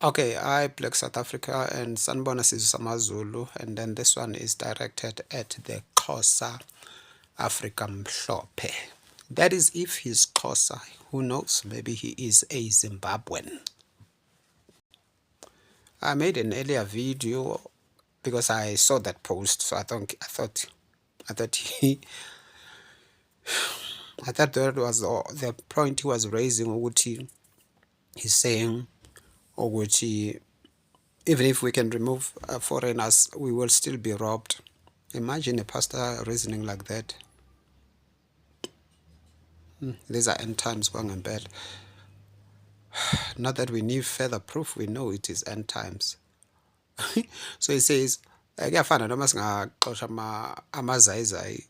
Okay, I Black South Africa and Sanibona Sizwe Samazulu, and then this one is directed at the Xhosa Africa Mhlophe. That is if he's Xhosa. Who knows? Maybe he is a Zimbabwean. I made an earlier video because I saw that post, so I thought he, I thought that was the point he was raising. Ukuthi he's saying, ukuthi even if we can remove foreigners, we will still be robbed. Imagine a pastor reasoning like that. These are end times, kwangempela. Not that we need further proof, we know it is end times. So he says, kuyafana noma singaxosha amazayizayi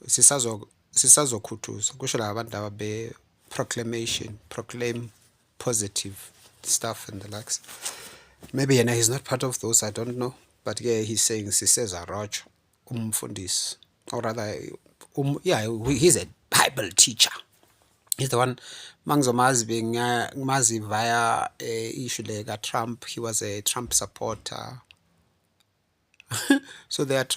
sisazokhuthuza kusho laba bantu laba proclaim positive stuff and the likes. Maybe he's not part of those, I don't know, but yeah, he's saying siseza rojo umfundisi, or rather yeah, he's a Bible teacher. He's the one mangizomazi bengimazi via issue like Trump. He was a Trump supporter. So they are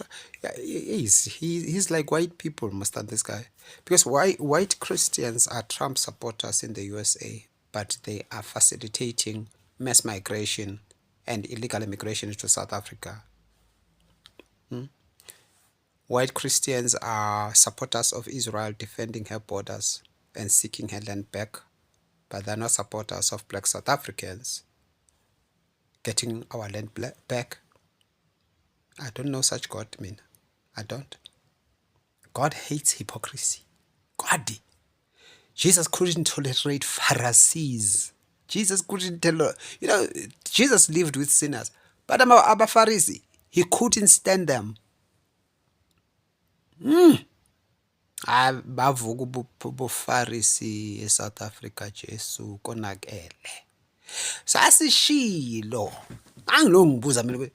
yeah, he's like white people must understand this guy, because white Christians are Trump supporters in the USA, but they are facilitating mass migration and illegal immigration into South Africa. White Christians are supporters of Israel defending her borders and seeking her land back, but they're not supporters of black South Africans getting our land back. I don't know such God, I don't. God hates hypocrisy. God. Jesus couldn't tolerate Pharisees. Jesus couldn't tell, Jesus lived with sinners. But Abba Pharisee, he couldn't stand them. Bavuka ubufarisi eSouth Africa Jesu konakele. Sasishilo. Angilongibuza mina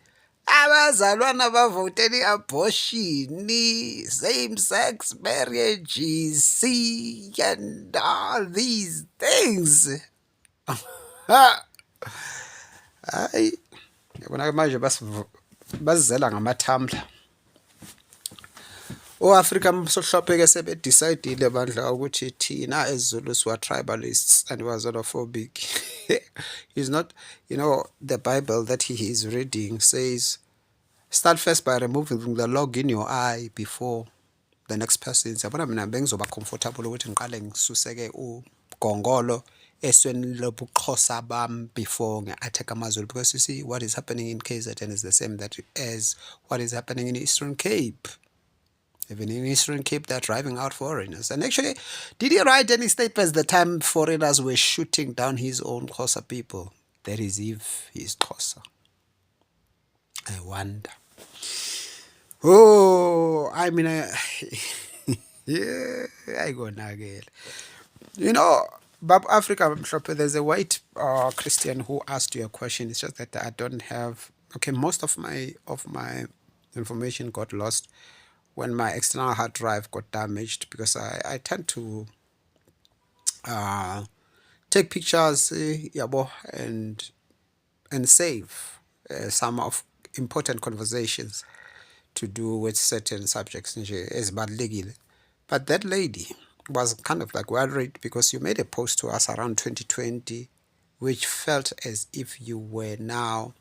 abazalwana bavotela i-abortion, same-sex marriages, and all these things. Hayi, yabona manje basizela ngamathambla. O-Afrika mhlophe-ke sebedecide bandla ukuthi thina as-Zulus were tribalists and were xenophobic. He's not, the Bible that he is reading says, start first by removing the log in your eye before the next person. Yabona mina bengizoba comfortable ukuthi ngiqale ngisuseke ugongolo esweni lobuXhosa bam before ngi-attack amaZulu, because you see what is happening in KZN is the same as what is happening in Eastern Cape. Even in Eastern Cape, they're driving out foreigners. And actually, did he write any statements the time foreigners were shooting down his own Xhosa people? That is if he's Xhosa. I wonder. Oh, I mean, yeah, I go nagel. Bab Africa, there's a white Christian who asked you a question. It's just that I don't have. Okay, most of my information got lost when my external hard drive got damaged, because I tend to take pictures, and save some of important conversations to do with certain subjects ezibalulekile. But that lady was kind of like worried because you made a post to us around 2020 which felt as if you were now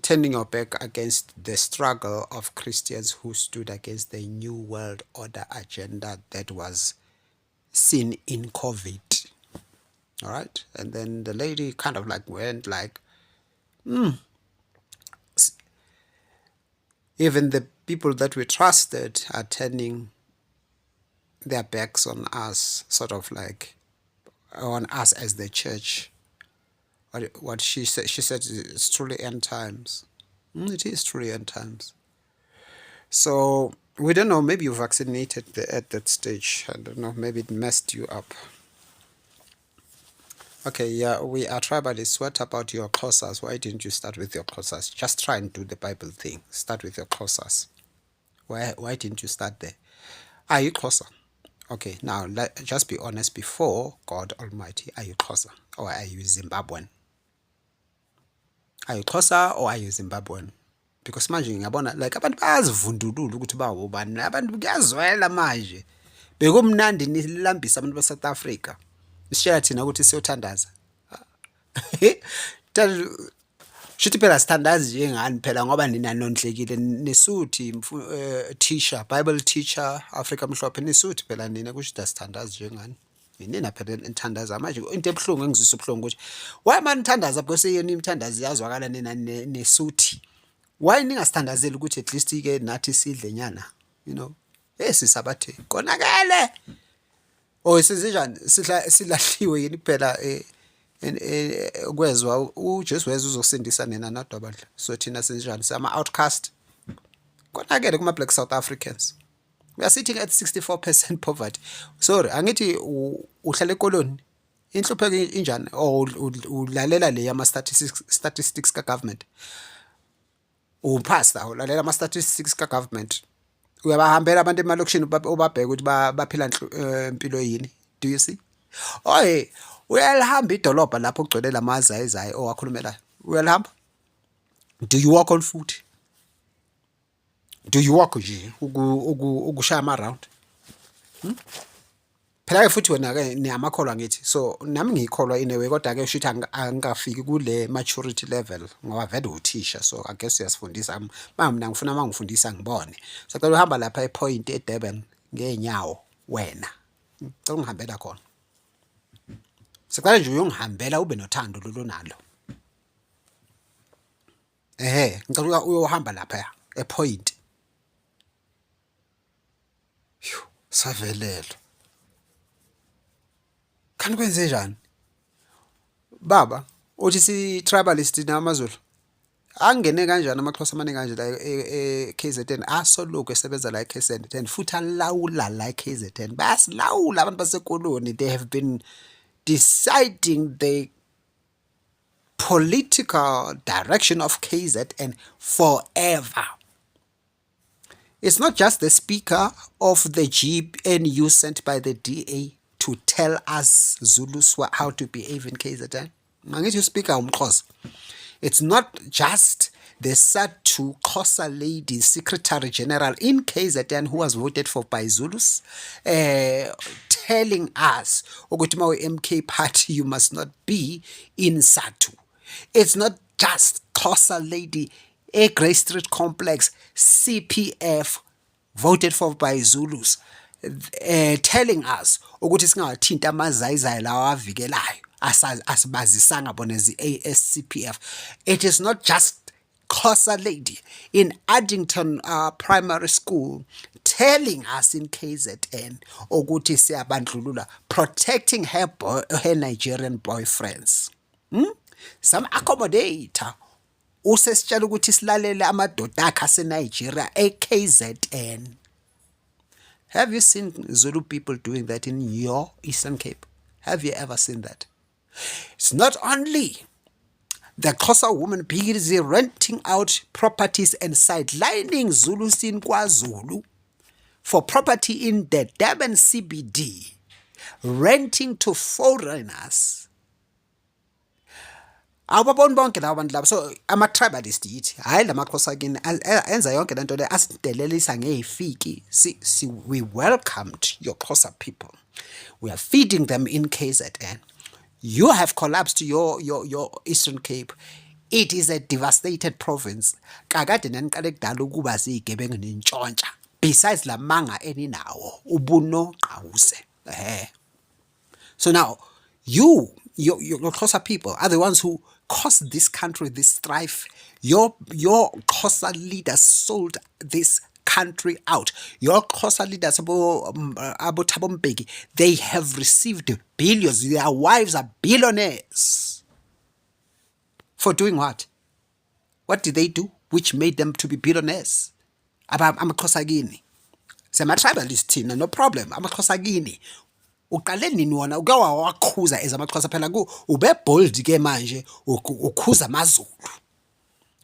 turning your back against the struggle of Christians who stood against the New World Order agenda that was seen in COVID. All right? And then the lady kind of like went like, even the people that we trusted are turning their backs on us, sort of like on us as the church. What she said it's truly end times. It is truly end times. So we don't know, maybe you vaccinated at that stage. I don't know, maybe it messed you up. Okay, yeah, we are tribalists. What about your Xhosas? Why didn't you start with your Xhosas? Just try and do the Bible thing. Start with your Xhosas. Why didn't you start there? Are you Xhosa? Okay, now just be honest before God Almighty. Are you Xhosa or are you Zimbabwean? Are you Xhosa or are you Zimbabwean? Because manje ngiyabona like abantu bayazivundulula ukuthi bawo bani. Abantu kuyazwela manje. Bekumnandi nilambisa abantu beSouth Africa. Sishaya thina ukuthi siyothandaza. Shithi phela sithandazi nje ngani phela ngoba nina nondlekile nisuthi teacher Bible teacher Africa mhlophe nisuthi phela nina kusho sithandazi nje ngani nina phela nithandaza manje into ebhlungu engizwisa ubhlungu ukuthi why man nithandaza because yena imthandazi yazwakala nina nesuthi why ningasithandazeli ukuthi at least ke nathi sidle nyana sisabathe konakele senzenjani silahliwe yini phela kwezwa uJesu weza uzosindisa nina nadwa bandla so thina senjani sama outcast konakele kuma black South Africans we are sitting at 64% poverty sorry angithi uhlala ekoloni inhlupheko injani ulalela le yama statistics ka government upasta ulalela ama statistics ka government uyabahambela abantu emalokishini ubabheka ukuthi baphila impilo yini do you see oy uyalihamba idolobha lapho kugcwele lamazayizayi owakhulumelayo uyalihamba do you walk on foot do you walk nje ukushaya ama round phela ke futhi wena ke niyamakholwa ngithi so nami ngikholwa inewe kodwa ke ushithi angafiki kule maturity level ngoba vele uthisha so I guess uyasifundisa mina ngifuna mangifundisa ngibone sacela uhamba lapha ePoint eDurban ngenyawo wena ngicela ungihambela khona sicela nje uyongihambela ube nothando lolonalo ngicela uyohamba lapha ePoint savelelo kanti kwenze njani baba uthi si tribalist namaZulu angene kanjani amaXhosa amaningi kanje la eKZN asoloku esebenza la eKZN futhi alawula la eKZN bayasilawula abantu basekoloni they have been deciding the political direction of KZN forever. It's not just the speaker of the GNU sent by the DA to tell us Zulus how to behave in KZN. Mangithi speaker umXhosa. It's not just the SADTU Xhosa lady secretary general in KZN who was voted for by Zulus telling us ukuthi mawe MK party you must not be in SADTU. It's not just Xhosa lady a Grey Street Complex CPF voted for by Zulus telling us ukuthi singawathinta amazayizayi lawa avikelayo asibazisanga bona zi-ASCPF. It is not just Xhosa lady in Addington Primary School telling us in KZN ukuthi siyabandlulula protecting her Nigerian boyfriends. Some accommodator usesitshela ukuthi silalele amadoda akhe aseNigeria eKZN. Have you seen Zulu people doing that in your Eastern Cape? Have you ever seen that? It's not only the Xhosa woman busy renting out properties and sidelining Zulus in KwaZulu for property in the Durban CBD, renting to foreigners. Awubaboni bonke laba bantu laba so ama-tribalist yithi hayi lamaXhosa kini enza yonke lento le asidelelisa ngeyifiki we welcomed your Xhosa people. We are feeding them in KZN. You have collapsed your Eastern Cape. It is a devastated province. Kakade naniqale kudala ukuba ziyigebengu nentshontsha. Besides la manga eninawo ubuno qawuse. So now your Xhosa people are the ones who caused this country this strife. Your Xhosa leaders sold this country out. Your Xhosa leaders, Abo Thabo Mbeki, they have received billions. Their wives are billionaires. For doing what? What did they do which made them to be billionaires? AmaXhosa kini. Sema-tribalist thina, no problem. AmaXhosa kini. Uqale nini wona uke wakhuza ezamaXhosa phela ube bold ke manje ukhuza amaZulu.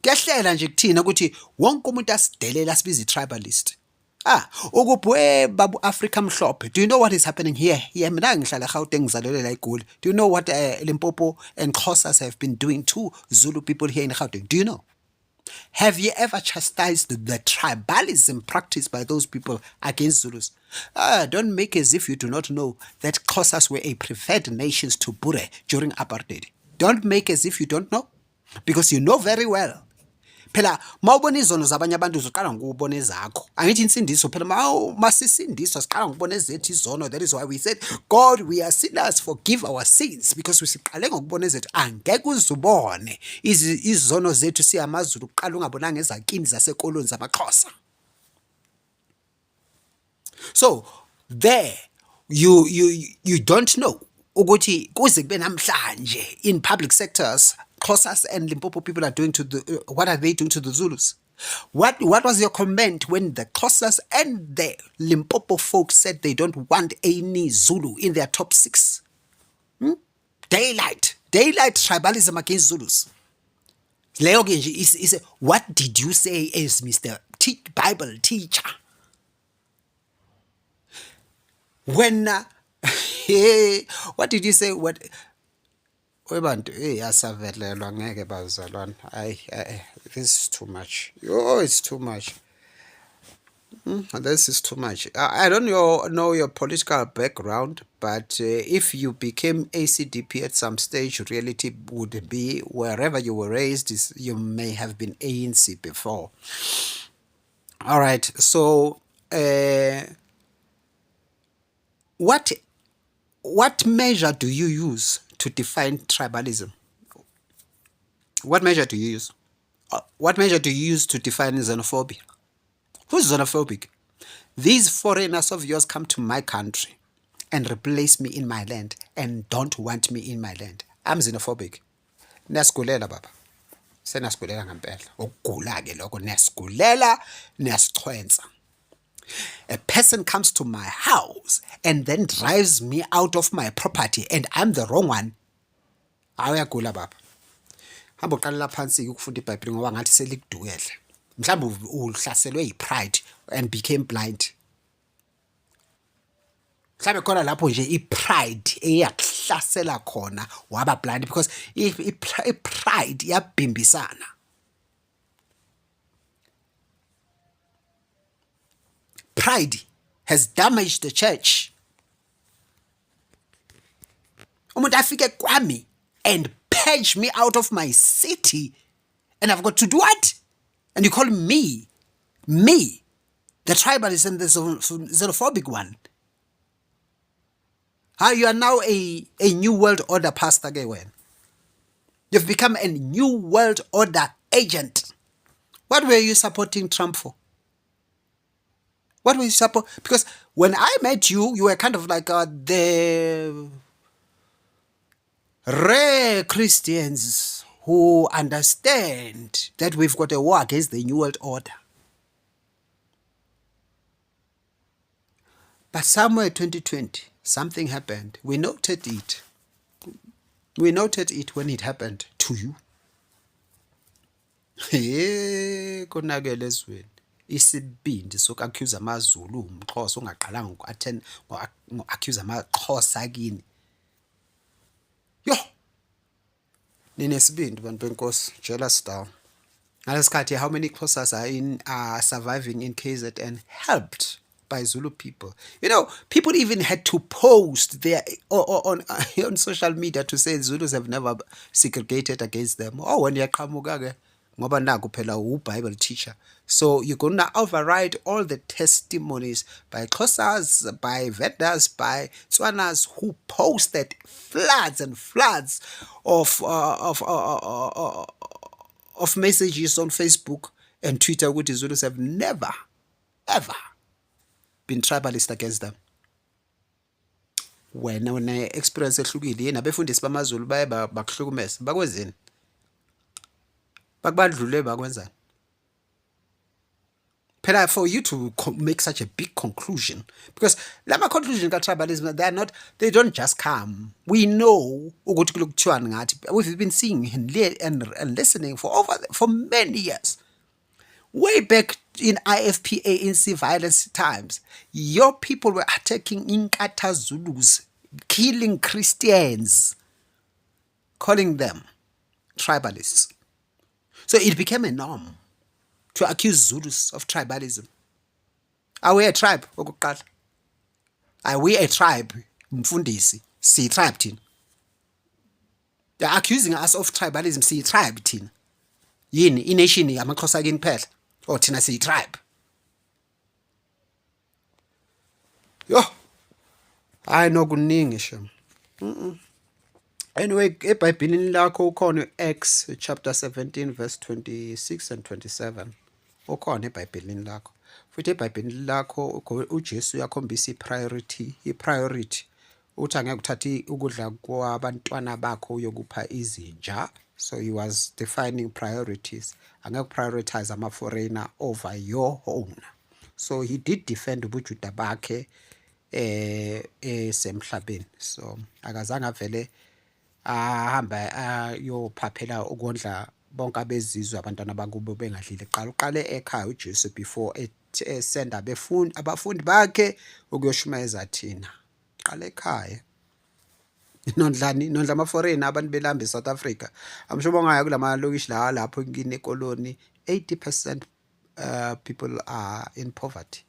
Kuyahlela nje kuthina ukuthi wonke umuntu asidelela sibiza i-tribalist. Ukubwe babu Africa mhlophe. Do you know what is happening here? Yeah, mina ngihlala eGauteng ngizalelwe la eGoli. Do you know what Limpopo and Xhosas have been doing to Zulu people here in Gauteng? Do you know? Have you ever chastised the tribalism practiced by those people against Zulus? Don't make as if you do not know that Xhosas were a preferred nations to Bure during apartheid. Don't make as if you don't know, because you know very well. Phela mawubona izono zabanye abantu uzoqala ngokubona ezakho. Angithi insindiso phela masisindiswa siqala ngokubona ezethu izono. That is why we said, God, we are sinners, forgive our sins, because siqale ngokubona ezethu. Angeke uzubone izono zethu siyamaZulu uqala ungabonanga ezakini zasekoloni zamaXhosa. So there you don't know ukuthi kuze kube namhlanje in public sectors Xhosas and Limpopo people are doing to the what are they doing to the Zulus? What was your comment when the Xhosas and the Limpopo folks said they don't want any Zulu in their top 6? Daylight tribalism against Zulus. Leyo ke nje is what did you say as Mr. Bible teacher? When what did you say? What? Webantu yasavelelwa ngeke bazalwana. This is too much. Oh, it's too much. This is too much. I don't know your political background, but if you became ACDP at some stage, reality would be wherever you were raised, you may have been ANC before. All right. So, what measure do you use to define tribalism? What measure do you use? What measure do you use to define xenophobia? Who's xenophobic? These foreigners of yours come to my country and replace me in my land and don't want me in my land. I'm xenophobic. Niyasigulela baba. Senasigulela ngempela. Ukugula ke lokho niyasigulela, niyasichwenza. A person comes to my house and then drives me out of my property and I'm the wrong one. Awuyagula baba. Hamba uqalela phansi ukufunda iBhayibheli ngoba ngathi selikudukele. Mhlawumbe uhlaselwe yipride and became blind. Mhlawumbe khona lapho nje ipride eyakuhlasela khona waba blind because ipride yabhimbisana. Pride has damaged the church. Umuntu afike kwami and purge me out of my city, and I've got to do what? And you call me, the tribalist and the xenophobic one. How you are now a new world order pastor again. You've become a new world order agent. What were you supporting Trump for? What were you support? Because when I met you, you were kind of like the rare Christians who understand that we've got a war against the New World Order. But somewhere in 2020, something happened. We noted it. We noted it when it happened to you. Konakele ezweni. Isibindi soku-accuse amaZulu umXhosa ungaqalanga ngo-accuse amaXhosa kini. Yo! Ninesibindi bantu benkosi, jealous down. Ngalesikhathi how many Xhosas are surviving in KZN helped by Zulu people. You know, people even had to post there on social media to say Zulus have never segregated against them. Oh, when yaqhamuka ke ngoba naku phela uBible teacher. So you're going to override all the testimonies by Xhosas, by vendors, by Tswanas who posted floods and floods of messages on Facebook and Twitter which Zulus have never, ever been tribalist against them. Wena une-experience ehlukile yena abefundisi bamaZulu baye bakuhlukumeza bakwenzeni bakubandlule bakwenzani phela for you to make such a big conclusion, because lama conclusion ka-tribalism they don't just come. We know ukuthi kulokuthiwani ngathi we've been seeing and listening for many years. Way back in IFPA in violence times, your people were attacking Inkatha Zulus, killing Christians, calling them tribalists. So it became a norm to accuse Zulus of tribalism. Are we a tribe? Okokuqala? Are we a tribe? Mfundisi, siyi-tribe thina. They're accusing us of tribalism, siyi-tribe thina. Yini, ination yamaXhosa kini kuphela? Or thina siyi-tribe? Yo, hayi nokuningi shem. Anyway, eBhayibhelini lakho ukhona Acts chapter 17 verse 26 and 27. Ukhona eBhayibhelini lakho. Futhi eBhayibhelini lakho uJesu uyakhombisa i-priority. Uthi angeke uthathe ukudla kwabantwana bakho uyokupha izinja. So he was defining priorities. Angeke prioritize ama-foreigner over your own. So he did defend ubujuda bakhe esemhlabeni. So akazange avele ahamba ayophaphela ukondla bonke abezizwe abantwana bakubo bengadlile. Uqale ekhaya uJesu before esenda abafundi bakhe ukuyoshumayeza thina. Qale ekhaya. Nondla ama-foreigner abantu belamba eSouth Africa. I'm sure bongaya kulama lokishi la lapho kini ekoloni 80% people are in poverty.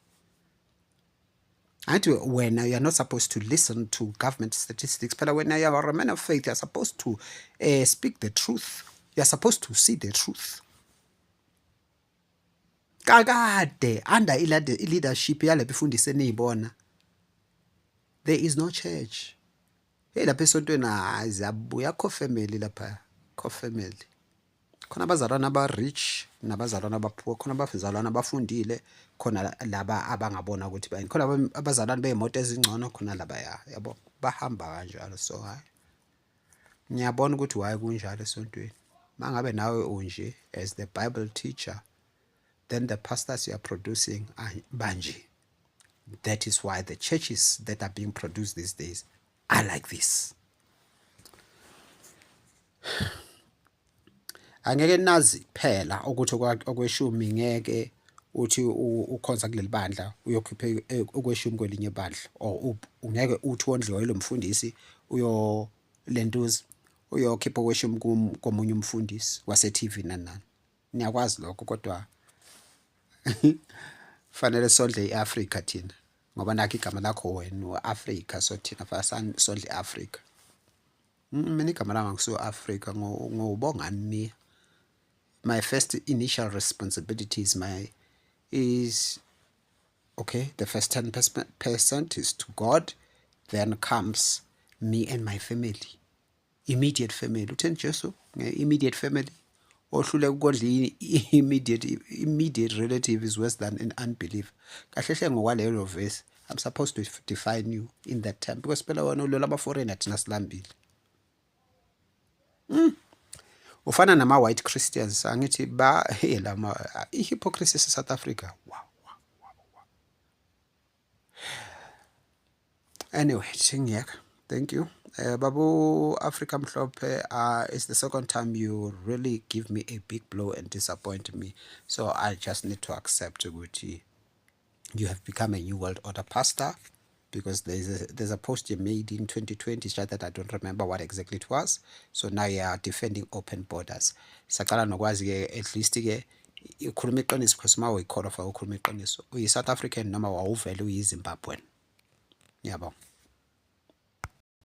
And when you are not supposed to listen to government statistics, but when you are a man of faith, you are supposed to speak the truth. You are supposed to see the truth. Kakade under leadership yale befundise niyibona, there is no church. Hey lapha esontweni azabuya kho family lapha, kho family. Khona abazalwana aba-rich nabazalwana aba-poor, khona abazalwana abafundile, khona laba abangabona ukuthi bayini, khona abazalwana bey'moto ezingcono, khona labaya, yabo, bahamba kanjalo. So hayi, ngiyabona ukuthi why kunjalo esontweni. Uma ngabe nawe unje as the Bible teacher, then the pastors you are producing are banje. That is why the churches that are being produced these days are like this. Angeke nazi phela ukuthi okweshumi ngeke uthi ukhonza kuleli bandla uyokhiphe okweshumi kwelinye bandla, or ungeke uthi wondliwe lo mfundisi uyolentuza uyokhipha okweshumi komunye umfundisi wase TV nani. Niyakwazi lokho, kodwa fanele sondle iAfrica thina ngoba nakho igama lakho wena uAfrica. So thina fanele sondle iAfrica. Mina igama lami ngisuka Africa ngobongani. My first initial responsibility is okay, the first 10% is to God, then comes me and my family, immediate family. Utheni Jesu immediate family, ohlule ukondla immediate relative is worse than an unbelief. Kahle hle ngokwalelo verse, I'm supposed to define you in that term, because phela wena ulola ama-foreigner thina silambile. Ufana nama-white Christians angithi i-hypocrisy South Africa. Wow. Anyway, ngiyeka. Thank you. Babu Africa Mhlophe, it's the second time you really give me a big blow and disappoint me. So I just need to accept ukuthi you have become a new world order pastor, because there's a post you made in 2020, it's just that I don't remember what exactly it was. So now you are defending open borders. Saqala nokwazi ke at least ke ukhuluma iqiniso, because uma uyikhona fa ukhuluma iqiniso, uyi-South African noma wawuvele uyi-Zimbabwean. Yabo.